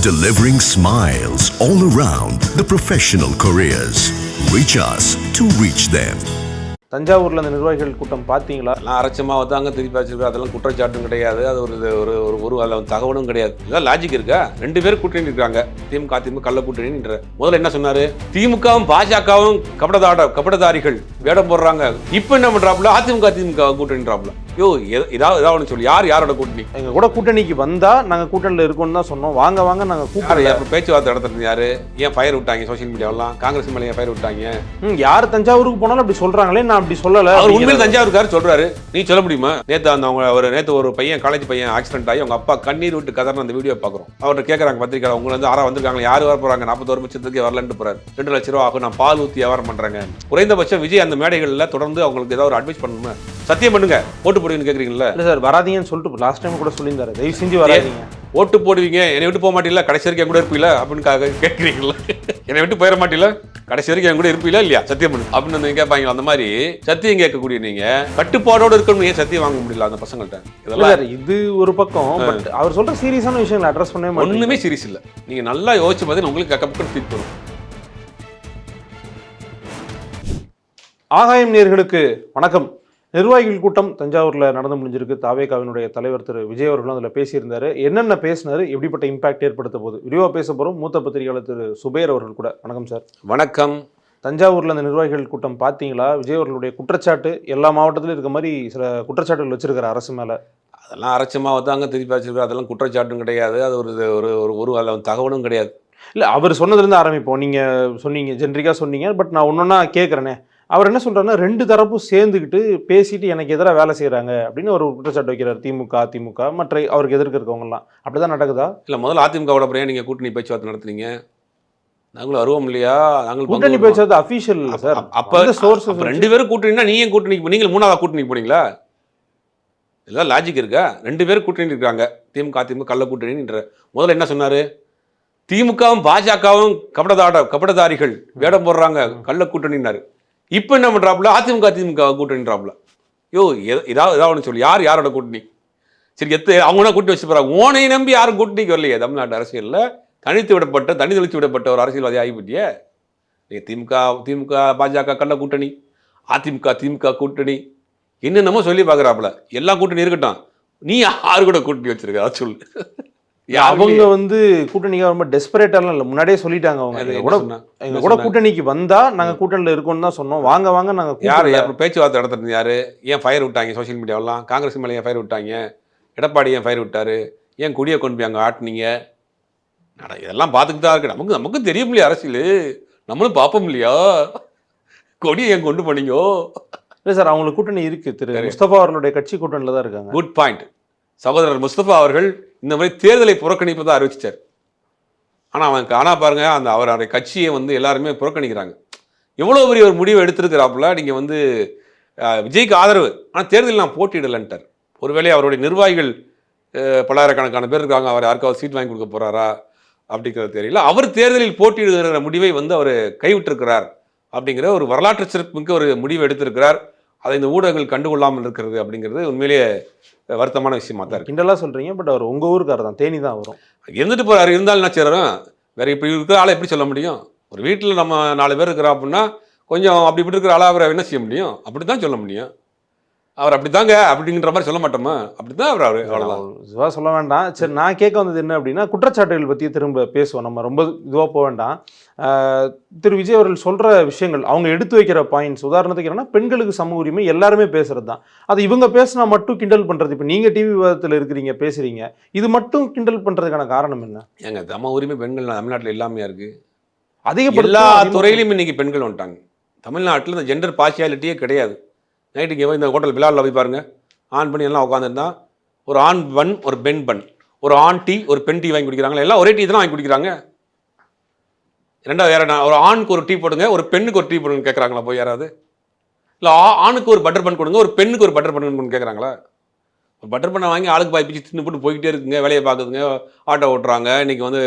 delivering smiles all around the professional careers. Reach us to reach them. தஞ்சாவூரில் அந்த நிர்வாகிகள் கூட்டம் பார்த்தீங்களா? எல்லாம் அரைச்சமாக வந்தாங்க, திருப்பி வச்சிருக்கா, அதெல்லாம் குற்றச்சாட்டும் கிடையாது, அது ஒரு அதில் தகவலும் கிடையாது. இதான் லாஜிக் இருக்கா? 2 பேர் கூட்டணி இருக்காங்க, திமுக அதிமுக கள்ள கூட்டணின்ற. முதல்ல என்ன சொன்னாரு? திமுகவும் பாஜகவும் கபடதாரிகள் வேடம் போடுறாங்க. இப்போ என்ன பண்றாப்புல? அதிமுக கூட்டணின்றாப்புல. யோ ஏதாவது சொல்லி யாரோட கூட்டணி? எங்க கூட கூட்டணிக்கு வந்தா நாங்க கூட்டணியில் இருக்கோம்னு தான் சொன்னோம். வாங்க நம்ம கூட்டணி. பேச்சுவார்த்தை நடத்துறது யாரு? ஏன் ஃபயர் விட்டாங்க சோசியல் மீடியாவெல்லாம்? காங்கிரஸ் மேலே ஏன் ஃபயர் விட்டாங்க? யார் தஞ்சாவூருக்கு போனாலும் அப்படி சொல்றாங்களே, நான் அப்படி சொல்லல. அவர் உண்மையில் தஞ்சாவூருக்காரு சொல்றாரு, நீ சொல்ல முடியுமா? நேற்று ஒரு பையன், காலேஜ் பையன் ஆக்சிடென்ட் ஆகி அவங்க அப்பா கண்ணீர் விட்டு கதறன அந்த வீடியோ பாக்குறோம். அவர்கிட்ட கேட்கறாங்க பத்திரிக்கை, உங்களை வந்து ஆறா வந்திருக்காங்க, யாரு வர போறாங்க? 41 லட்சத்துக்கு வரலன்னு போறாரு. 2 லட்சம் ரூபா ஆகும், நான் பால் ஊத்தி வியாபாரம் பண்றாங்க. குறைந்தபட்சம் விஜய் அந்த மேடைகள்ல தொடர்ந்து அவங்களுக்கு ஏதாவது ஒரு அட்வைஸ் பண்ணணுமா? சத்தியம் பண்ணுங்க, ஓட்டு போடுவீங்கன்னு கேக்குறீங்களா? இல்ல சார், வராதீங்கன்னு சொல்லிட்டு லாஸ்ட் டைம் கூட சொல்லியிருந்தாரு, தயவு செஞ்சு வராதீங்க, ஓட்டு போடுவீங்க, என்னை விட்டு போக மாட்டீங்களா, கடைசி வரைக்கும் என் கூட இருப்பீங்களா அப்படின்னு கேட்குறீங்களா? என்னை விட்டு போயிட மாட்டீங்களா, கடைசி வரைக்கும் என் கூட இருப்பீங்களா இல்லையா, சத்தியம் பண்ணு அப்படின்னு கேட்பாங்க. அந்த மாதிரி சத்தியம் கேட்கக்கூடிய நீங்க கட்டுப்பாடோடு இருக்கணும், ஏன் சத்தியம் வாங்க முடியல அந்த பசங்கள்ட்ட? இதெல்லாம் இது ஒரு பக்கம். பட் அவர் சொல்ற சீரியஸான விஷயங்களை அட்ரஸ் பண்ணவே ஒண்ணுமே சீரியஸ் இல்லை. நீங்க நல்லா யோசிச்சு பார்த்தீங்கன்னா உங்களுக்கு கக்கப்பட்டு ஃபீல் பண்ணும். ஆகாயம் நேயர்களுக்கு வணக்கம். நிர்வாகிகள் கூட்டம் தஞ்சாவூரில் நடந்து முடிஞ்சிருக்கு. தாவேகாவினுடைய தலைவர் திரு விஜய் அவர்களும் அதில் பேசியிருந்தாரு. என்னென்ன பேசினாரு, எப்படிப்பட்ட இம்பாக்ட் ஏற்படுத்த போது விரிவாக பேச போகிறோம். மூத்த பத்திரிகையாளர் திரு சுபேர் அவர்கள் கூட. வணக்கம் சார். வணக்கம். தஞ்சாவூரில் அந்த நிர்வாகிகள் கூட்டம் பார்த்தீங்களா? விஜய் அவர்களுடைய குற்றச்சாட்டு எல்லா மாவட்டத்திலும் இருக்க மாதிரி சில குற்றச்சாட்டுகள் வச்சிருக்கிற அரசு மேலே. அதெல்லாம் அரைச்சமாக வந்தாங்க, திருப்பி வச்சிருக்காரு, அதெல்லாம் குற்றச்சாட்டும் கிடையாது, அது ஒரு தகவலும் கிடையாது. இல்லை, அவர் சொன்னதுலேருந்து ஆரம்பிப்போம். நீங்கள் சொன்னீங்க, ஜென்ரிக்காக சொன்னீங்க, பட் நான் ஒன்றா கேட்குறேனே. அவர் என்ன சொல்றாருன்னா, 2 தரப்பும் சேர்ந்துக்கிட்டு பேசிட்டு எனக்கு எதிராக வேலை செய்யறாங்க அப்படின்னு ஒரு குற்றச்சாட்டு வைக்கிறார். திமுக அதிமுக மற்ற அவருக்கு எதிர்க்க இருக்கவங்கலாம். அப்படிதான் நடக்குதா? இல்லை, முதல்ல அதிமுகவோட அப்புறம் நீங்கள் கூட்டணி பேச்சுவார்த்தை நடத்துனீங்க? நாங்களும் வருவோம் இல்லையா? நாங்கள் கூட்டணி பேச்சுவார்த்தை அஃபீஷியல் இல்லை சார். அப்போ சோர்ஸ் 2 பேரும் கூட்டணினா நீங்கள் கூட்டணிக்கு, நீங்கள் 3ஆவது கூட்டணிக்கு போனீங்களா? இதெல்லாம் லாஜிக் இருக்கா? 2 பேரும் கூட்டணி இருக்காங்க, திமுக அதிமுக கள்ள கூட்டணின்ற. முதல்ல என்ன சொன்னாரு? திமுகவும் பாஜகவும் கபடதாரிகள் வேடம் போடுறாங்க, கள்ள கூட்டணினாரு. இப்போ என்ன பண்றாப்புல? அதிமுக கூட்டணின்றாப்புல. யோ ஏதாவது சொல்லி யாரோட கூட்டணி? சரி, அவங்க கூட்டணி வச்சு போறாங்க. ஓனை நம்பி யாரும் கூட்டணிக்கு வரலையே. தமிழ்நாட்டு அரசியலில் தனி தெளித்து விடப்பட்ட ஒரு அரசியல்வாதி ஆகிவிட்டியே. நீங்க திமுக பாஜக கள்ள கூட்டணி, அதிமுக கூட்டணி, என்னென்னமோ சொல்லி பார்க்குறாப்புல. எல்லா கூட்டணி இருக்கட்டும், நீ யாரு கூட கூட்டணி வச்சிருக்க அதை சொல்லு. அவங்க வந்து கூட்டணிக்காக ரொம்ப டெஸ்பரேட்டாலாம் இல்லை, முன்னாடியே சொல்லிட்டாங்க. அவங்க எங்க கூட கூட்டணிக்கு வந்தா நாங்க கூட்டணியில் இருக்கோம்னு தான் சொன்னோம். வாங்க நாங்க யார் பேச்சுவார்த்தை நடத்துறது யாரு? ஏன் ஃபயர் விட்டாங்க சோசியல் மீடியாவெல்லாம்? காங்கிரஸ் மேலே ஏன் ஃபயர் விட்டாங்க? எடப்பாடி ஏன் ஃபயர் விட்டாரு? ஏன் கொடியை கொண்டு போய் அங்கே ஆட்டினீங்க? இதெல்லாம் பார்த்துக்கிட்டு தான் இருக்கு. நமக்கும் தெரியும் இல்லையா அரசியல், நம்மளும் பார்ப்போம் இல்லையா? கொடியை ஏன் கொண்டு போனீங்கோ? இல்லை சார், அவங்களுக்கு கூட்டணி இருக்கு. திரு முஸ்தபா அவர்களுடைய கட்சி கூட்டணியில் தான் இருக்காங்க. Good point. சகோதரர் முஸ்தபா அவர்கள் இந்த மாதிரி தேர்தலை புறக்கணிப்பதை அறிவிச்சார். ஆனால் பாருங்க, அவருடைய கட்சியை வந்து எல்லாருமே புறக்கணிக்கிறாங்க. எவ்வளோ பெரிய ஒரு முடிவை எடுத்திருக்கிறாப்புல. நீங்கள் வந்து விஜய்க்கு ஆதரவு, ஆனால் தேர்தலில் நான் போட்டியிடலைன்ட்டார். ஒருவேளை அவருடைய நிர்வாகிகள் பல்லாயிரக்கணக்கான பேர் இருக்காங்க, அவர் யாருக்காவது சீட் வாங்கி கொடுக்க போறாரா அப்படிங்கிறது தெரியல. அவர் தேர்தலில் போட்டியிடுகிற முடிவை வந்து அவர் கைவிட்டிருக்கிறார் அப்படிங்கிற ஒரு வரலாற்று சிறப்புமிக்க ஒரு முடிவை எடுத்திருக்கிறார். அதை இந்த ஊடகங்கள் கண்டுகொள்ளாமல் இருக்கிறது அப்படிங்கிறது உண்மையிலேயே வருத்தமான விஷயமா தான் இருக்கு. கிண்டலா சொல்றீங்க, பட் அவர் உங்க ஊருக்காரர் தான், தேனி தான் வரும். இருந்துட்டு போறாரு, இருந்தாலும் என்ன செய்யறோம்? வேற இப்படி இருக்கிற ஆளை எப்படி சொல்ல முடியும்? ஒரு வீட்டில் நம்ம 4 பேர் இருக்கிறோம் அப்படின்னா கொஞ்சம் அப்படி இப்படி இருக்கிற ஆளை அவரை என்ன செய்ய முடியும்? அப்படித்தான் சொல்ல முடியும். அவர் அப்படித்தாங்க அப்படிங்கிற மாதிரி சொல்ல மாட்டோமா? அப்படித்தான் அவர் இதுவாக சொல்ல வேண்டாம். சரி, நான் கேட்க வந்தது என்ன அப்படின்னா, குற்றச்சாட்டுகள் பற்றி திரும்ப பேசுவோம். நம்ம ரொம்ப இதுவாக போக வேண்டாம். திரு விஜய் அவர்கள் சொல்கிற விஷயங்கள், அவங்க எடுத்து வைக்கிற பாயிண்ட்ஸ், உதாரணத்துக்கு என்னன்னா, பெண்களுக்கு சம உரிமை எல்லாருமே பேசுறது தான். அது இவங்க பேசினா மட்டும் கிண்டல் பண்ணுறது. இப்போ நீங்கள் டிவி விவாதத்தில் இருக்கிறீங்க, பேசுகிறீங்க, இது மட்டும் கிண்டல் பண்ணுறதுக்கான காரணம் என்ன? ஏங்க, சம உரிமை பெண்கள் தமிழ்நாட்டில் எல்லாமே இருக்குது. அதிகப்பட்ட எல்லா துறையிலும் இன்னைக்கு பெண்கள் வந்துட்டாங்க. தமிழ்நாட்டில் இந்த ஜெண்டர் பார்ஷியாலிட்டியே கிடையாது. நைட்டுக்கு இந்த ஹோட்டல் பிலாலில் போய் பாருங்கள், ஆண் பண்ணி எல்லாம் உட்காந்துருந்தான். ஒரு ஆண் பன், ஒரு பெண் பன், ஒரு ஆண் டீ, ஒரு பெண் டீ வாங்கி குடிக்கிறாங்களா? எல்லாம் ஒரே டீ தான் வாங்கி குடிக்கிறாங்க. ரெண்டாவது வேற, ஒரு ஆணுக்கு ஒரு டீ போடுங்க, ஒரு பெண்ணுக்கு ஒரு டீ போடுங்க கேட்குறாங்களா போய் யாராவது? இல்லை, ஆணுக்கு ஒரு பட்டர் பன் கொடுங்க, ஒரு பெண்ணுக்கு ஒரு பட்டர் பன் கேட்குறாங்களா? பட்டர் பண்ணை வாங்கி ஆளுக்கு பாய் பிச்சு தின்னு போட்டு போய்கிட்டே இருக்குங்க, வேலையை பார்க்குதுங்க, ஆட்டோ ஓட்டுறாங்க, இன்றைக்கி வந்து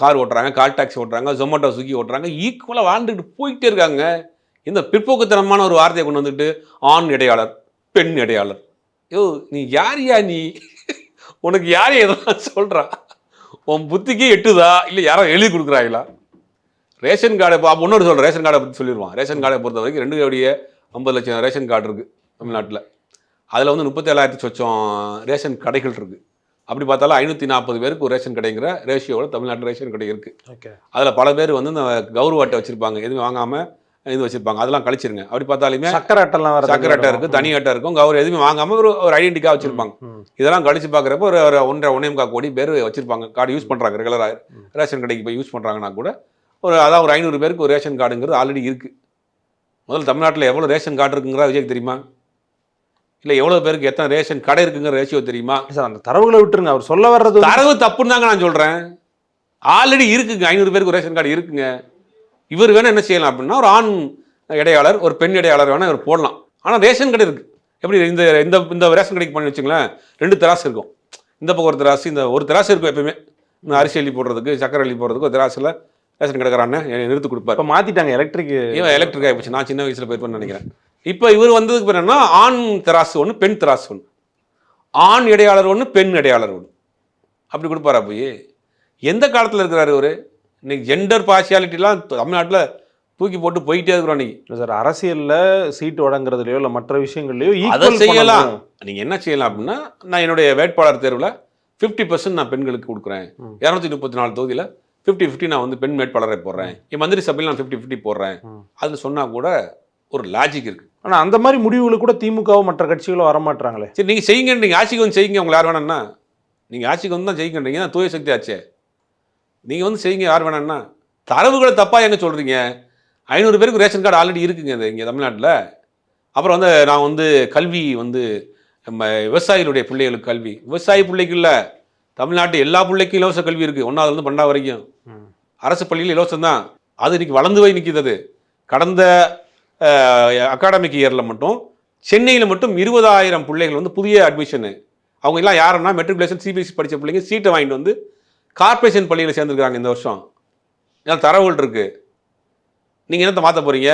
கார் ஓட்டுறாங்க, கால் டாக்ஸி ஓட்டுறாங்க, ஜொமேட்டோ ஸ்விக்கி ஓட்டுறாங்க, ஈக்குவலாக வாழ்ந்துக்கிட்டு போய்கிட்டே இருக்காங்க. இந்த பிற்போக்குத்தனமான ஒரு வார்த்தையை கொண்டு வந்துட்டு ஆண் இடையாளர், பெண் இடையாளர். யோ, நீ யார் நீ? உனக்கு யார் எதெல்லாம் சொல்கிறா? உன் புத்திக்கு எட்டுதா இல்லை யாரோ எழுதி கொடுக்குறாங்களா? ரேஷன் கார்டை இன்னொரு சொல்கிறேன், ரேஷன் கார்டை பற்றி சொல்லிடுவான். ரேஷன் கார்டை பொறுத்த வரைக்கும் 2,50 லட்சம் ரேஷன் கார்டு இருக்குது தமிழ்நாட்டில். அதில் வந்து 37,000 சொச்சம் ரேஷன் கடைகள் இருக்குது. அப்படி பார்த்தாலும் 540 பேருக்கு ஒரு ரேஷன் கடைங்கிற ரேஷியோட தமிழ்நாட்டில் ரேஷன் கடை இருக்குது. ஓகே. அதில் பல பேர் வந்து இந்த கௌரவ அட்டை வச்சுருப்பாங்க, எதுவும் வாங்காமல் இது வச்சுருப்பாங்க. அதெல்லாம் கழிச்சிருங்க. அப்படி பார்த்தாலுமே சக்கரை அட்டைலாம் வர சக்கரை அட்டை இருக்குது, தனி அட்டை இருக்கும், கௌரவ எதுவுமே வாங்காமல் ஒரு ஐடென்டிட்டிக்காக வச்சுருப்பாங்க. இதெல்லாம் கழிச்சு பார்க்குறப்ப ஒரு 1.5 கோடி பேர் வச்சுருப்பாங்க, கார்டு யூஸ் பண்ணுறாங்க. ரெகுலராக ரேஷன் கடைக்கு போய் யூஸ் பண்ணுறாங்கன்னா கூட ஒரு 500 பேருக்கு ஒரு ரேஷன் கார்டுங்கிறது ஆல்ரெடி இருக்குது. முதல்ல தமிழ்நாட்டில் எவ்வளோ ரேஷன் கார்டு இருக்குங்கிற விஜய்க்கு தெரியுமா? இல்லை எவ்வளோ பேருக்கு எத்தனை ரேஷன் கடை இருக்குங்கிற ரேஷியோ தெரியுமா? சார் அந்த தரவுகளை விட்டுருங்க, அவர் சொல்ல வர்றது தரவு தப்புன்னு தாங்க நான் சொல்கிறேன். ஆல்ரெடி இருக்குங்க, 500 பேருக்கு ஒரு ரேஷன் கார்டு இருக்குங்க. இவர் வேணால் என்ன செய்யலாம் அப்படின்னா, ஒரு ஆண் இடையாளர் ஒரு பெண் இடையாளர் வேணால் இவர் போடலாம். ஆனால் ரேஷன் கடை இருக்குது. எப்படி இந்த ரேஷன் கடைக்கு பண்ணி வச்சுங்களேன், 2 தராசு இருக்கும். இந்த பக்கம் ஒரு தராசு, இந்த ஒரு தராசு இருக்கும் எப்பயுமே. அரிசி அள்ளி போடுறதுக்கு, சக்கரை அள்ளி போடுறதுக்கு ஒரு தராசில் ரேஷன் கடைக்காரண்ணே நிறுத்து கொடுப்பாரு. இப்போ மாற்றிட்டாங்க, எலக்ட்ரிக் ஆகிப்போச்சு. நான் சின்ன வயசில் போயிருப்பேன்னு நினைக்கிறேன். இப்போ இவர் வந்ததுக்கு பிறகு என்னன்னா, ஆண் தராசு ஒன்று, பெண் தராசு ஒன்று, ஆண் இடையாளர் ஒன்று, பெண் இடையாளர் ஒன்று, அப்படி கொடுப்பாரா? போய் எந்த காலத்தில் இருக்கிறாரு இவர்? இன்னைக்கு ஜெண்டர் பார்ஷியாலிட்டிலாம் தமிழ்நாட்டில் தூக்கி போட்டு போயிட்டே இருக்கிறோம். இன்னைக்கு சார் அரசியலில் சீட்டு வழங்குறதுலையோ இல்லை மற்ற விஷயங்கள்லையோ அதை செய்யலாம். நீங்கள் என்ன செய்யலாம் அப்படின்னா, நான் என்னுடைய வேட்பாளர் தேர்வில் 50% நான் பெண்களுக்கு கொடுக்குறேன். 234 தொகுதியில் 50-50 நான் வந்து பெண் வேட்பாளரை போடுறேன். என் மந்திரி சபையில் நான் 50-50 போடுறேன். அதில் சொன்னால் கூட ஒரு லாஜிக் இருக்குது. ஆனால் அந்த மாதிரி முடிவுகளை கூட திமுகவும் மற்ற கட்சிகளும் வரமாட்டாங்களே. சரி, நீங்கள் செய்யுங்க, நீங்கள் ஆட்சிக்கு வந்து செய்யுங்க. உங்களை யார் வேணான்னா, நீங்கள் ஆட்சிக்கு வந்து தான் ஜெயிக்கின்றீங்க, தான் தூய சக்தி ஆச்சே. நீங்கள் வந்து செய்யுங்க, யார் வேணான்னா. தரவுகளை தப்பாக எங்கே சொல்கிறீங்க? 500 பேருக்கு ரேஷன் கார்டு ஆல்ரெடி இருக்குங்க இது இங்கே தமிழ்நாட்டில். அப்புறம் வந்து நான் வந்து கல்வி வந்து நம்ம விவசாயிகளுடைய பிள்ளைகளுக்கு கல்வி, விவசாயி பிள்ளைக்கு இல்லை, தமிழ்நாட்டு எல்லா பிள்ளைக்கும் இலவச கல்வி இருக்குது. 1ஆவதுலேருந்து 12 வரைக்கும் அரசு பள்ளியில் இலவசம் தான். அது இன்னைக்கு வளர்ந்து போய் நிற்கிது. அது கடந்த அகாடமிக் இயரில் மட்டும் சென்னையில் மட்டும் 20,000 பிள்ளைகள் வந்து புதிய அட்மிஷனு. அவங்க எல்லாம் யாருன்னா மெட்ரிகுலேஷன் சிபிஎஸ்சி படித்த பிள்ளைங்க சீட்டை வாங்கிட்டு வந்து கார்பரேஷன் பள்ளியில் சேர்ந்துருக்காங்க இந்த வருஷம். ஏன்னா தரவுகள் இருக்குது. நீங்கள் என்னத்தை மாற்ற போகிறீங்க?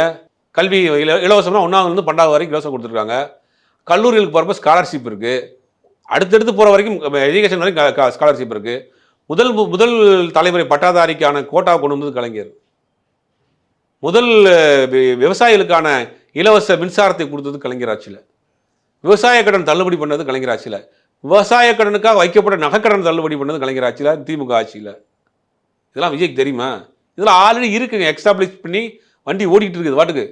கல்வி இலவசம்னா 1ஆவதுலேருந்து 12 வரைக்கும் இலவசம் கொடுத்துருக்காங்க. கல்லூரிகளுக்கு போகிறப்ப ஸ்காலர்ஷிப் இருக்குது. அடுத்தடுத்து போகிற வரைக்கும் எஜுகேஷன் வரைக்கும் ஸ்காலர்ஷிப் இருக்குது. முதல் தலைமுறை பட்டாதாரிக்கான கோட்டாவை கொண்டு வந்தது கலைஞர். முதல் விவசாயிகளுக்கான இலவச மின்சாரத்தை கொடுத்தது கலைஞர் ஆட்சியில். விவசாய கடன் தள்ளுபடி பண்ணது கலைஞர் ஆட்சியில். விவசாய கடனுக்காக வைக்கப்பட்ட நகைக்கடன் தள்ளுபடி பண்ணது கலைஞர் ஆட்சியில், திமுக ஆட்சியில். இதெல்லாம் விஜய்க்கு தெரியுமா? இதெல்லாம் ஆல்ரெடி இருக்குங்க, எக்ஸ்டாப்ளிஷ் பண்ணி வண்டி ஓடிக்கிட்டு இருக்குது வாட்டுக்கு.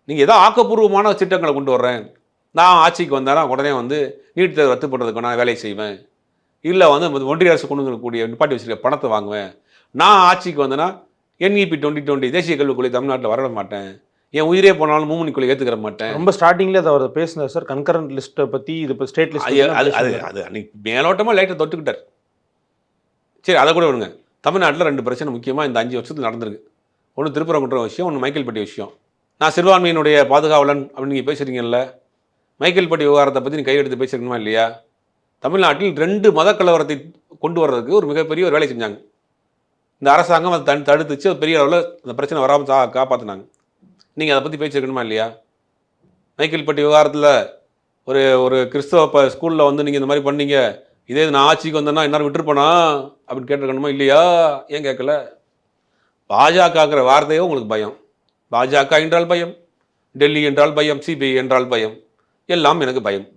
நீங்கள் ஏதோ ஆக்கப்பூர்வமான திட்டங்களை கொண்டு வர்றேன், நான் ஆட்சிக்கு வந்தேன்னா உடனே வந்து நீட் தேர்வு ரத்து பண்ணுறதுக்கு நான் வேலையை செய்வேன், இல்லை வந்து ஒன்றிய அரசு கொண்டு வரக்கூடிய நிப்பாட்டி வச்சுருக்க பணத்தை வாங்குவேன், நான் ஆட்சிக்கு வந்தேன்னா NEP 2020 தேசிய கல்விக் கொள்கை தமிழ்நாட்டில் வர மாட்டேன், என் உயிரே போனாலும் மூமனி கொள்கை ஏற்றுக்கிற மாட்டேன். ரொம்ப ஸ்டார்டிங்லேயே அதை அவர் பேசினார் சார், கன்கரண்ட் லிஸ்ட்டை பற்றி. இது இப்போ ஸ்டேட் லிஸ்ட் அது அன்னைக்கு மேலோட்டமாக லைட்டை தொட்டுக்கிட்டார். சரி, அதை கூட விடுங்க. தமிழ்நாட்டில் 2 பிரச்சனை முக்கியமாக இந்த 5 வருஷத்துக்கு நடந்திருக்கு. ஒன்று திருப்பரங்குன்ற விஷயம், ஒன்று மைக்கேல்பட்டி விஷயம். நான் சிறுபான்மையினுடைய பாதுகாவலன் அப்படின்னு நீங்கள் பேசுகிறீங்கல்ல, மைக்கேல்பட்டி விவகாரத்தை பற்றி நீ கையெடுத்து பேசிருக்கணுமா இல்லையா? தமிழ்நாட்டில் 2 மத கலவரத்தை கொண்டு வர்றதுக்கு ஒரு மிகப்பெரிய ஒரு வேலை செஞ்சாங்க. இந்த அரசாங்கம் அதை தடுத்துச்சு, பெரிய அளவில் அந்த பிரச்சனை வராமல் காப்பாற்றினாங்க. நீங்கள் அதை பற்றி பேசிருக்கணுமா இல்லையா? மைக்கேல்பட்டி விவகாரத்தில் ஒரு கிறிஸ்தவ ஸ்கூலில் வந்து நீங்கள் இந்த மாதிரி பண்ணீங்க, இதே நான் ஆட்சிக்கு வந்தேன்னா எல்லாரும் விட்டுருப்பேனா அப்படின்னு கேட்டிருக்கணுமா இல்லையா? ஏன் கேட்கல? பாஜகங்கிற வார்த்தையோ உங்களுக்கு பயம். பாஜக என்றால் பயம், டெல்லி என்றால் பயம், சிபிஐ என்றால் பயம், எல்லாம் எனக்கு பயம்.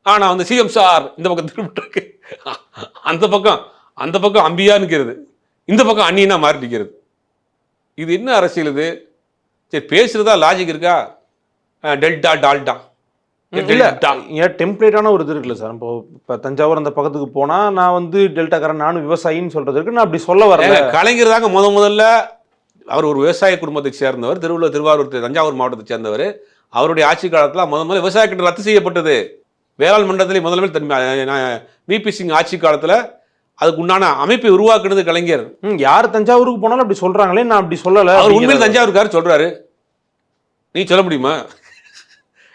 ஆனால் வந்து சிஎம் சார் இந்த பக்கம் திரும்பிட்டு அந்த பக்கம் அம்பியா நிற்கிறது, இந்த பக்கம் அண்ணினா மாறி நிற்கிறது. இது என்ன அரசியல் இது? சரி, பேசுறதா லாஜிக் இருக்கா? டெல்டா டால்டா ஏன் டெம்ப்ளேட்டான ஒரு இது இருக்குல்ல சார். இப்போ தஞ்சாவூர் அந்த பக்கத்துக்கு போனால் நான் வந்து டெல்டாக்காரன், நானும் விவசாயின்னு சொல்கிறதுக்கு நான் அப்படி சொல்ல வரல. கலைஞர் தாங்க முதல்ல அவர் ஒரு விவசாய குடும்பத்தை சேர்ந்தவர், திருவாரூர் தஞ்சாவூர் மாவட்டத்தை சேர்ந்தவர். அவருடைய ஆட்சி காலத்தில் முதல்ல விவசாய கிட்ட ரத்து செய்யப்பட்டது. வேளாண் மன்றத்திலே முதல்ல விபி சிங் ஆட்சி காலத்தில் அதுக்கு உண்டான அமைப்பை உருவாக்குனது கலைஞர். யார் தஞ்சாவூருக்கு போனாலும் அப்படி சொல்கிறாங்களே, நான் அப்படி சொல்லலை. அவர் உண்மையில் தஞ்சாவூருக்காரு சொல்கிறாரு, நீ சொல்ல முடியுமா?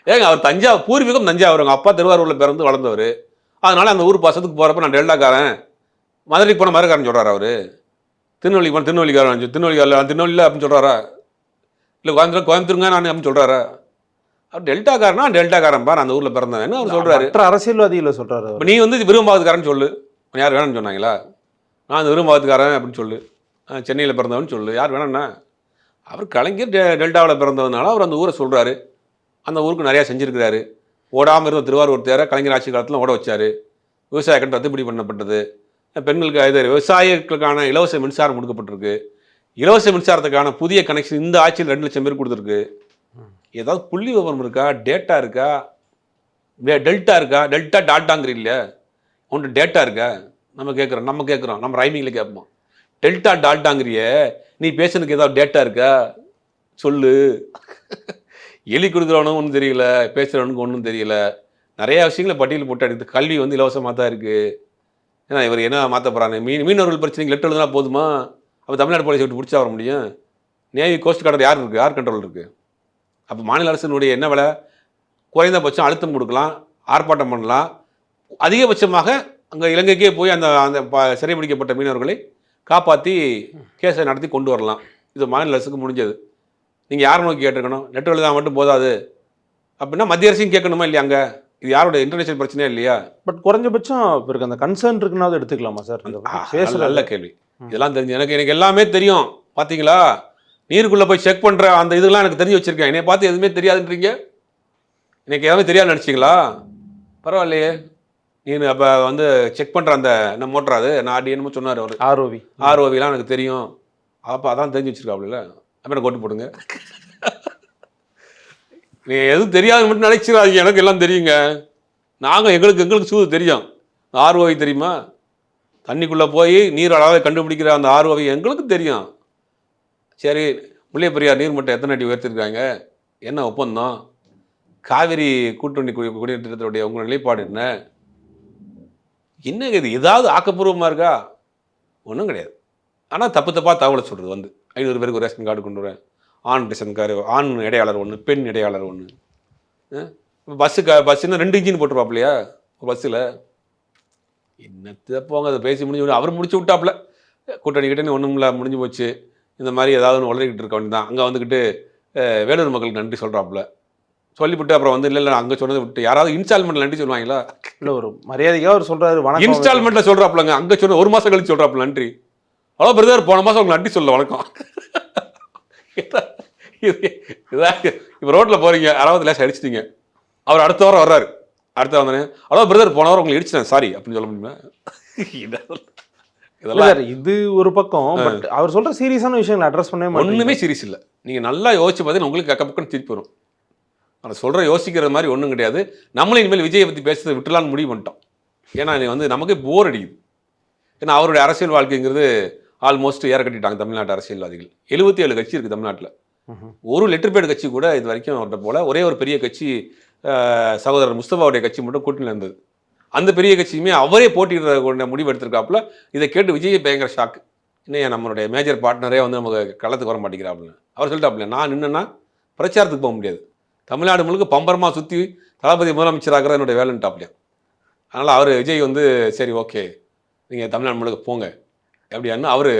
ஏங்க, அவர் பூர்வீகம் தஞ்சாவூர், அவங்க அப்பா திருவாரூரில் பிறந்து வளர்ந்தவர். அதனால அந்த ஊர் பாசத்துக்கு போகிறப்ப நான் டெல்டாக்காரன், மதுரைக்கு போன மதுரைக்காரன் சொல்கிறாரா? அவர் திருநெல்வேலிக்கு போன திருநெல்வேலியில் அப்படின்னு சொல்கிறாரா? இல்லை கோயம்புத்தூருங்க நான் அப்படின்னு சொல்கிறாரா? அவர் டெல்டாக்காரனா டெல்டாக்காரன் பார், அந்த ஊரில் பிறந்தவன்னு அவர் சொல்கிறாரு. அரசியல்வாதிகளை சொல்கிறாரு. இப்போ நீ வந்து விரும்பாவதுக்காரன்னு சொல்லு, யார் வேணும்னு சொன்னாங்களா? நான் அந்த விரும்பாத்துக்காரன் அப்படின்னு சொல்லு, சென்னையில் பிறந்தவன் சொல்லு, யார் வேணாண்ணா. அவர் கலைஞர் டெல்டாவில் பிறந்ததுனால அவர் அந்த ஊரை சொல்கிறாரு. அந்த ஊருக்கு நிறையா செஞ்சுருக்கிறாரு. ஓடாமல் இருந்த திருவாரூர் தேரை கலைஞர் ஆட்சி காலத்தில் ஓட வச்சார். விவசாய கடன் ரத்துப்படி பண்ணப்பட்டது. பெண்களுக்கு இது விவசாயிகளுக்கான இலவச மின்சாரம் கொடுக்கப்பட்டிருக்கு. இலவச மின்சாரத்துக்கான புதிய கனெக்ஷன் இந்த ஆட்சியில் 2 லட்சம் பேர் கொடுத்துருக்கு. ஏதாவது புள்ளி விவரம் இருக்கா, டேட்டா இருக்கா, டெல்டா இருக்கா? டெல்டா டால்டாங்கிறீங்க, உன்ட்டு டேட்டா இருக்கா? நம்ம கேட்குறோம் நம்ம ரைமிங்கில் கேட்போம். டெல்டா டால்டாங்கிறிய, நீ பேசுனதுக்கு ஏதாவது டேட்டா இருக்கா சொல்லு. எலி கொடுக்குறவனும் ஒன்றும் தெரியல, பேசுகிறவனுக்கு ஒன்றும் தெரியல. நிறையா விஷயங்களை பட்டியல் போட்டு எடுத்து கல்வி வந்து இலவசமாக தான் இருக்குது. ஏன்னா இவர் என்ன மாற்ற போகிறாங்க? மீனவர்கள் பிரச்சனைக்கு லெட்டர் எழுதுனா போதுமா? அப்போ தமிழ்நாடு போலீஸ் விட்டு பிடிச்சா வர முடியும்? நேவி கோஸ்ட் கார்டு யார் இருக்குது? யார் கண்ட்ரோல் இருக்குது? அப்போ மாநில அரசினுடைய என்ன வேலை? குறைந்தபட்சம் அழுத்தம் கொடுக்கலாம், ஆர்ப்பாட்டம் பண்ணலாம். அதிகபட்சமாக அங்கே இலங்கைக்கே போய் அந்த அந்த சிறைபிடிக்கப்பட்ட மீனவர்களை காப்பாற்றி கேஸை நடத்தி கொண்டு வரலாம். இது மாநில அரசுக்கு முடிஞ்சது. நீங்கள் யாரை நோக்கி கேட்டிருக்கணும்? லெட்டர் எழுதா மட்டும் போதாது அப்படின்னா மத்திய அரசையும் கேட்கணுமா இல்லையா? அங்கே இது யாரோட இன்டர்நேஷனல் பிரச்சனையா இல்லையா? பட் குறைஞ்சபட்சம் இவருக்கு அந்த கன்சர்ன் இருக்குன்னாவது எடுத்துக்கலாமா சார்? நல்ல கேள்வி. இதெல்லாம் தெரிஞ்சு எனக்கு எல்லாமே தெரியும் பார்த்தீங்களா? நீருக்குள்ளே போய் செக் பண்ணுற அந்த இதெல்லாம் எனக்கு தெரிஞ்சு வச்சுருக்கேன். என்னை பார்த்து எதுவுமே தெரியாதுன்றீங்க. எனக்கு எதுவுமே தெரியாது நினச்சிங்களா? பரவாயில்லையே. நீ அப்போ வந்து செக் பண்ணுற அந்த என்ன மோட்டர் அது நான் என்னமோ சொன்னார் அவர், ஆர்ஓவிலாம் எனக்கு தெரியும். அப்போ அதான் தெரிஞ்சு வச்சுருக்காப்புல. அப்போ எனக்கு ஓட்டு போடுங்க. நீ எதுவும் தெரியாது மட்டும் நினைச்சிடாதீங்க. எனக்கு எல்லாம் தெரியுங்க. எங்களுக்கு சூது தெரியும். ஆர்ஓவி தெரியுமா? தண்ணிக்குள்ளே போய் நீர் அளவை கண்டுபிடிக்கிற அந்த ஆர்ஓவி எங்களுக்கு தெரியும். சரி, முல்லை பெரியார் நீர்மட்டம் எத்தனை அடி உயர்த்திருக்காங்க? என்ன ஒப்பந்தம்? காவிரி கூட்டணி குடிநீர் உங்கள் நிலைப்பாடு என்ன? என்னங்க இது? ஏதாவது ஆக்கப்பூர்வமாக இருக்கா? ஒன்றும் கிடையாது. ஆனால் தப்பாக தகவலை சொல்கிறது வந்து 500 பேருக்கு ஒரு ரேஷன் கார்டு கொண்டு வரேன், ஆண் ரேஷன் கார்டு, ஆண் இடையாளர் ஒன்று, பெண் இடையாளர் ஒன்று. பஸ்ஸுன்னு 2 இன்ஜின் போட்டுருப்பாப்லையா பஸ்ஸில்? என்னத்தை போங்க, அதை பேசி முடிஞ்சு அவர் முடிச்சு விட்டாப்புல. கூட்டணி கிட்டே ஒன்றும் இல்லை, முடிஞ்சு போச்சு. இந்த மாதிரி ஏதாவது ஒன்று உளறிக்கிட்டு இருக்க வேண்டியது தான். அங்கே வந்துக்கிட்டு வேலூர் மக்களுக்கு நன்றி சொல்கிறாப்புல. சொல்லிவிட்டு அப்புறம் வந்து இல்லை அங்கே சொன்னதை விட்டு யாராவது இன்ஸ்டால்மெண்ட்டில் நன்றி சொல்லுவாங்களா? இல்லை, ஒரு மரியாதைக்காக அவர் சொல்கிறாரு. இன்ஸ்டால்மெண்ட்டில் சொல்கிறாப்புலங்க. அங்கே சொன்ன 1 மாதம் கழிச்சு சொல்கிறாப்புல நன்றி. அவ்வளோ பிரதர் போன மாதம் உங்களுக்கு நன்றி சொல்ல வணக்கம். இப்போ ரோட்டில் போகிறீங்க, யாராவது லேஸ் அடிச்சிட்டிங்க, அவர் அடுத்த வாரம் வர்றாரு. அடுத்த வந்தோடனே அவ்வளோ பிரதர் போன வாரம் உங்களுக்கு இடிச்சிட்டேன் சாரி அப்படின்னு சொல்ல முடியுமா? இதெல்லாம் இது ஒரு பக்கம். பட் அவர் சொல்கிற சீரியஸான விஷயங்களை அட்ரஸ் பண்ணவே ஒன்றுமே சீரியஸ் இல்லை. நீங்கள் நல்லா யோசிச்சு பார்த்தீங்கன்னா உங்களுக்கு அக்க பக்கம் திருப்பி வரும். அதை சொல்கிற யோசிக்கிற மாதிரி ஒன்றும் கிடையாது. நம்மளும் இனிமேல் விஜயை பற்றி பேசுறதை விட்டுலான்னு முடிவு பண்ணிட்டோம். ஏன்னா நீ வந்து நமக்கு போர் அடிக்குது. ஏன்னா அவருடைய அரசியல் வாழ்க்கைங்கிறது ஆல்மோஸ்ட் ஏற கட்டிட்டாங்க தமிழ்நாட்டு அரசியல்வாதிகள். 77 கட்சி இருக்குது தமிழ்நாட்டில். ஒரு லெட்டர் பேட் கட்சி கூட இது வரைக்கும் அவர்கிட்ட போல. ஒரே ஒரு பெரிய கட்சி சகோதரர் முஸ்தபாவுடைய கட்சி மட்டும் கூட்டணியில் இருந்தது. அந்த பெரிய கட்சியுமே அவரே போட்டியிட முடிவு எடுத்திருக்காப்புல. இதை கேட்டு விஜய் பயங்கர ஷாக்கு. இன்னும் நம்மளுடைய மேஜர் பார்ட்னரே வந்து நமக்கு களத்துக்கு வர மாட்டேங்கிறாப்புல. அவர் சொல்லிட்டாப்புல, நான் நின்றுன்னா பிரச்சாரத்துக்கு போக முடியாது, தமிழ்நாடு முழுக்க பம்பரமாக சுற்றி தளபதி முதலமைச்சராகிறது என்னுடைய வேலைன்ட்டாப்லையா. அதனால் அவர் விஜய் வந்து சரி ஓகே நீங்கள் தமிழ்நாடு முழுக்க போங்க எப்படியான்னு அவர்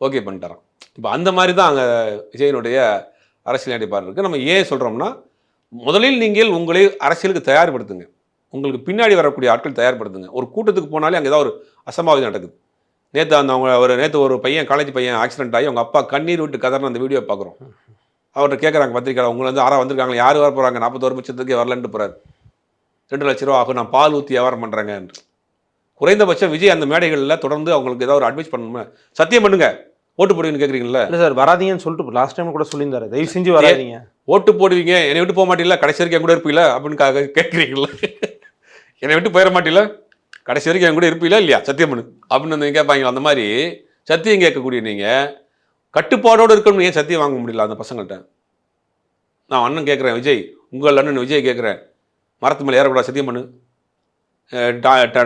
ஓகே பண்ணிட்டாராம். இப்போ அந்த மாதிரி தான் அங்கே விஜயனுடைய அரசியல் நடைபாடு இருக்குது. நம்ம ஏன் சொல்கிறோம்னா, முதலில் நீங்கள் உங்களை அரசியலுக்கு தயார்படுத்துங்க. உங்களுக்கு பின்னாடி வரக்கூடிய ஆட்கள் தயார்படுத்துங்க. ஒரு கூட்டத்துக்கு போனாலே அங்கே ஏதாவது ஒரு அசம்பாவிதம் நடக்குது. நேற்று ஒரு பையன், காலேஜ் பையன் ஆக்சிடென்ட் ஆகி அவங்க அப்பா கண்ணீர் விட்டு கதறின அந்த வீடியோ பார்க்குறோம். அவர்கிட்ட கேட்குறாங்க பத்திரிக்கை, உங்களை வந்து யாராவது வந்திருக்காங்க, யார் வர போகிறாங்க, 41 லட்சத்துக்கே வரலன்ட்டு போகிறாரு. 2 லட்ச ரூபா ஆகும், நான் பால் ஊற்றி வியாபாரம் பண்ணுறேங்க என்று. குறைந்தபட்சம் விஜய் அந்த மேடைகளில் தொடர்ந்து அவங்களுக்கு ஏதாவது ஒரு அட்வைஸ் பண்ணணுமே. சத்தியம் பண்ணுங்க, ஓட்டு போடுவீங்கன்னு கேட்குறீங்களா? இல்லை சார், வராதீங்கன்னு சொல்லிட்டு லாஸ்ட் டைம் கூட சொல்லியிருந்தாரு, தயவு செஞ்சு வராதீங்க, ஓட்டு போடுவீங்க, என்னை விட்டு போக மாட்டீங்களா, கடைசி வரைக்கும் என் கூட இருப்பீங்களா அப்படின்னு கேட்குறீங்களா? என்னை விட்டு போயிட மாட்டீங்களா, கடைசி வரைக்கும் என் கூட இருப்பீங்களா இல்லையா, சத்தியம் பண்ணு அப்படின்னு கேட்பாங்க. அந்த மாதிரி சத்தியம் கேட்கக்கூடிய நீங்கள் கட்டுப்பாடோடு இருக்கணும்னு ஏன் சத்தியம் வாங்க முடியல அந்த பசங்கள்கிட்ட? நான் அண்ணன் கேட்குறேன், விஜய் உங்கள் அண்ணன் விஜய் கேட்குறேன், மரத்து மேலே ஏறக்கூடாது சத்தியம் பண்ணு,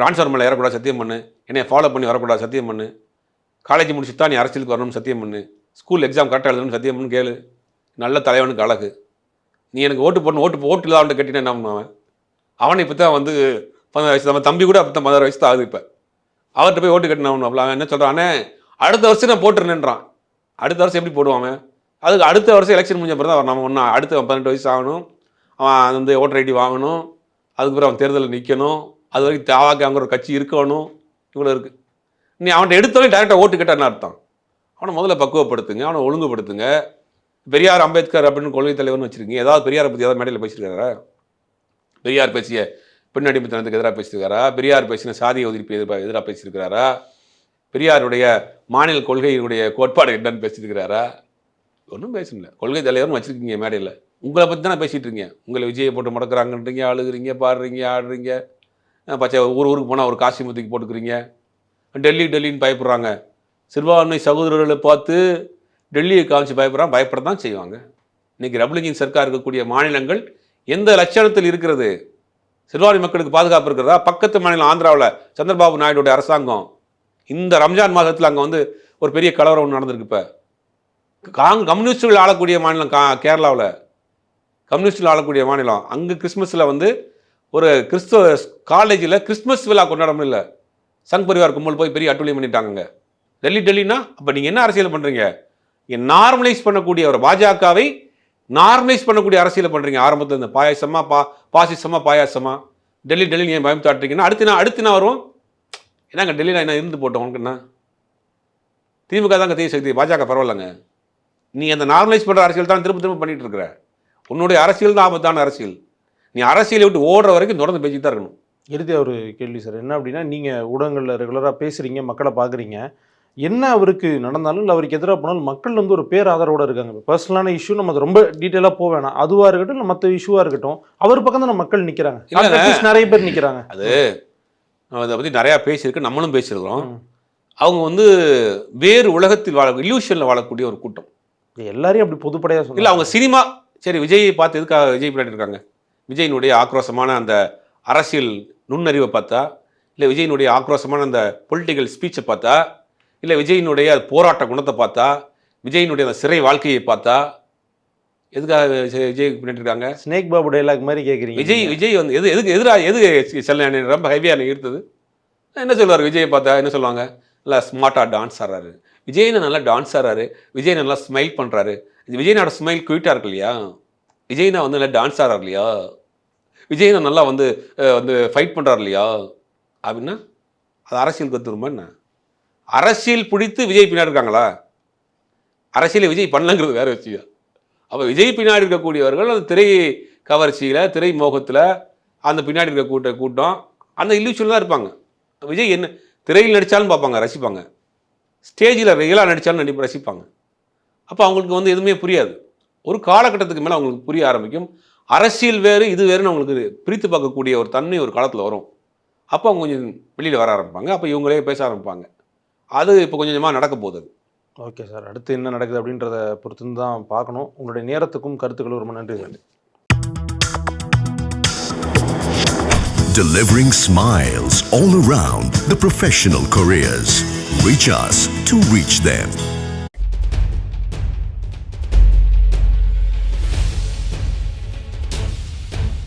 டான்ஸர் மேலே ஏறக்கூடாது சத்தியம் பண்ணு, என்னை ஃபாலோ பண்ணி வரக்கூடாது சத்தியம் பண்ணு, காலேஜ் முடிச்சுட்டு தான் நீ அரசியலுக்கு வரணும்னு சத்தியம் பண்ணு, ஸ்கூல் எக்ஸாம் கரெக்டாக எழுதணும்னு சத்தியம் பண்ணு கேளு. நல்ல தலைவனுக்கு அழகு. நீ எனக்கு ஓட்டு போடணும், ஓட்டு இல்லை அவன்கிட்ட கட்டினேன் என்ன பண்ணுவான்? அவனை இப்போ தான் வந்து 15 வயசு, நம்ம தம்பி கூட அப்போ தான் 16 வயசு தான் ஆகுது. இப்போ அவர்கிட்ட போய் ஓட்டு கட்டினவன் அவன் என்ன சொல்கிறானே, அடுத்த வருஷம் நான் போட்டுருனேன்றான். அடுத்த வருஷம் எப்படி போடுவான்? அதுக்கு அடுத்த வருஷம் எலெக்ஷன் முடிஞ்ச பிறகு தான் நம்ம ஒன்றா அடுத்து 18 வயசு ஆகணும், அவன் வந்து ஓட்டர் ஐடி வாங்கணும், அதுக்கு பிறகு அவன் தேர்தலில் நிற்கணும், அது வரைக்கும் தேவாக்கு அங்கே ஒரு கட்சி இருக்கணும், இவ்வளோ இருக்குது. நீ அவன்கிட்ட எடுத்தவனே டைரெக்டாக ஓட்டு கேட்டான்னு அர்த்தம். அவனை முதல்ல பக்குவப்படுத்துங்க, அவனை ஒழுங்குபடுத்துங்க. பெரியார் அம்பேத்கர் அப்படின்னு கொள்கை தலைவர்னு வச்சுருக்கீங்க. ஏதாவது பெரியாரை பற்றி ஏதாவது மேடையில் பேசியிருக்காரா? பெரியார் பேசிய பெண் அடிமைத்தனத்துக்கு எதிராக பேசியிருக்காரா? பெரியார் பேசின சாதிய ஒதுக்கீடு எதிராக பேசியிருக்கிறாரா? பெரியாருடைய மாநில கொள்கையுடைய கோட்பாடு என்னன்னு பேசியிருக்கிறாரா? ஒன்றும் பேசல. கொள்கை தலைவர்னு வச்சுருக்கீங்க மேடையில். உங்களை பற்றி தானே பேசிகிட்டு இருக்கீங்க. உங்களை விஜயை போட்டு முடக்கிறாங்கன்றீங்க, அழுகுறீங்க, பாடுறீங்க, ஆடுறீங்க. பச்சை ஊருக்கு போனால் ஒரு காஸ்டியூம் தூக்கி போட்டுக்கிறீங்க. டெல்லின்னு பயப்படுறாங்க. சிறுபான்மை சகோதரர்களை பார்த்து டெல்லியை காமிச்சு பயப்பட தான் செய்வாங்க. இன்றைக்கி ரபுலிங்கின் சர்க்கார் இருக்கக்கூடிய மாநிலங்கள் எந்த லட்சணத்தில் இருக்கிறது? சிறுபான்மை மக்களுக்கு பாதுகாப்பு இருக்கிறதா? பக்கத்து மாநிலம் ஆந்திராவில் சந்திரபாபு நாயுடைய அரசாங்கம் இந்த ரம்ஜான் மாதத்தில் அங்கே வந்து ஒரு பெரிய கலவரம் ஒன்று நடந்திருக்கு. இப்போ கம்யூனிஸ்டுகள் ஆளக்கூடிய மாநிலம் கேரளாவில் கம்யூனிஸ்டுகள் ஆளக்கூடிய மாநிலம். அங்கே கிறிஸ்மஸில் வந்து ஒரு கிறிஸ்துவ காலேஜில் கிறிஸ்மஸ் விழா கொண்டாட முடியல. சங் பரிவார் கும்பல் போய் பெரிய அட்டூழியம் பண்ணிட்டாங்க. டெல்லினா அப்போ நீங்கள் என்ன அரசியல் பண்ணுறீங்க? நீங்கள் நார்மலைஸ் பண்ணக்கூடிய ஒரு பாஜகவை நார்மலைஸ் பண்ணக்கூடிய அரசியல் பண்ணுறீங்க. ஆரம்பத்தில் இந்த பாயாசமா டெல்லி ஏன் பயம் தாட்டுறீங்கன்னா அடுத்து நான் வருவோம். என்னங்க டெல்லியில் என்ன இருந்து போட்டோம் உனக்குன்னா? திமுக தாங்க தீய சக்தி, பாஜக பரவாயில்லைங்க. நீ அந்த நார்மலைஸ் பண்ணுற அரசியல் தான் திரும்ப பண்ணிட்டு இருக்கிற. உன்னுடைய அரசியல் தான் ஆபத்தான அரசியல். நீ அரசியலை விட்டு ஓடுற வரைக்கும் தொடர்ந்து பேசிட்டு தான் இருக்கணும். இறுதியாக ஒரு கேள்வி சார், என்ன அப்படின்னா, நீங்கள் ஊடகங்களில் ரெகுலராக பேசுகிறீங்க, மக்களை பார்க்குறீங்க. என்ன அவருக்கு நடந்தாலும் இல்லை அவருக்கு எதிராக போனாலும் மக்கள் வந்து ஒரு பேர் ஆதரவோடு இருக்காங்க. பர்சனலான இஷ்யூ நம்ம அது ரொம்ப டீட்டெயிலாக போக வேணாம். அதுவாக இருக்கட்டும் இல்லை மற்ற இஷ்யூவாக இருக்கட்டும், அவர் பக்கம் தான் மக்கள் நிற்கிறாங்க. நிறைய பேர் நிற்கிறாங்க. அது அதை பற்றி நிறையா பேசியிருக்கு, நம்மளும் பேசியிருக்கிறோம். அவங்க வந்து வேறு உலகத்தில் இல்யூஷனில் வாழக்கூடிய ஒரு கூட்டம். எல்லாரையும் அப்படி பொதுப்படையாக சொல்ல இல்லை. அவங்க சினிமா சரி விஜயை பார்த்து எதுக்காக விஜய் பின்னாடி இருக்காங்க? விஜயினுடைய ஆக்ரோஷமான அந்த அரசியல் நுண்ணறிவை பார்த்தா, இல்லை விஜயினுடைய ஆக்ரோஷமான அந்த பொலிட்டிக்கல் ஸ்பீச்சை பார்த்தா, இல்லை விஜயினுடைய போராட்ட குணத்தை பார்த்தா, விஜயினுடைய அந்த சிறை வாழ்க்கையை பார்த்தா, எதுக்காக விஜய் பின்னாடி இருக்காங்க? ஸ்னேக் பாபு டைலாக் மாதிரி கேட்குறீங்க. விஜய் வந்து எதுக்கு எதிராக செல்ல ரொம்ப ஹெவியாக ஈர்த்தது? என்ன சொல்லுவார்? விஜயை பார்த்தா என்ன சொல்லுவாங்க? நல்லா ஸ்மார்ட்டாக டான்ஸ் ஆடுறாரு விஜய், நல்லா டான்ஸ் ஆடுறாரு விஜய், நல்லா ஸ்மைல் பண்ணுறாரு. விஜய்னோட ஸ்மைல் குயிட்டாக இருக்கு இல்லையா? விஜய்னா வந்து நல்லா டான்ஸ் ஆடுறாரு இல்லையா? விஜய்னா நல்லா வந்து ஃபைட் பண்ணுறாரு இல்லையா? அப்படின்னா அது அரசியல் கற்றுருமா என்ன? அரசியல் பிடித்து விஜய் பின்னாடி இருக்காங்களா? அரசியலை விஜய் பண்ணலங்கிறது வேறு விஷயம். அப்போ விஜய் பின்னாடி இருக்கக்கூடியவர்கள் அந்த திரை கவர்ச்சியில், திரை மோகத்தில், அந்த பின்னாடி இருக்க கூட்டம் அந்த இல்யூஷனில் தான் இருப்பாங்க. விஜய் என்ன திரையில் நடித்தாலும் பார்ப்பாங்க, ரசிப்பாங்க. ஸ்டேஜில் ரெகுலாக நடித்தாலும் ரசிப்பாங்க. அப்போ அவங்களுக்கு வந்து எதுவுமே புரியாது. ஒரு காலகட்டத்துக்கு மேலே அவங்களுக்கு புரிய ஆரம்பிக்கும். அரசியல் வேறு, இது வேறுன்னு அவங்களுக்கு பிரித்து பார்க்கக்கூடிய ஒரு தன்மை ஒரு காலத்தில் வரும். அப்போ அவங்க கொஞ்சம் வெளியில் வர ஆரம்பிப்பாங்க. அப்போ இவங்களே பேச ஆரம்பிப்பாங்க. அது இப்போ கொஞ்சம் கொஞ்சமாக நடக்க போகுது. ஓகே சார், அடுத்து என்ன நடக்குது அப்படின்றத பொறுத்து தான் பார்க்கணும். உங்களுடைய நேரத்துக்கும் கருத்துக்களும் ரொம்ப நன்றி. Delivering smiles all around the professional careers. Reach us to reach them.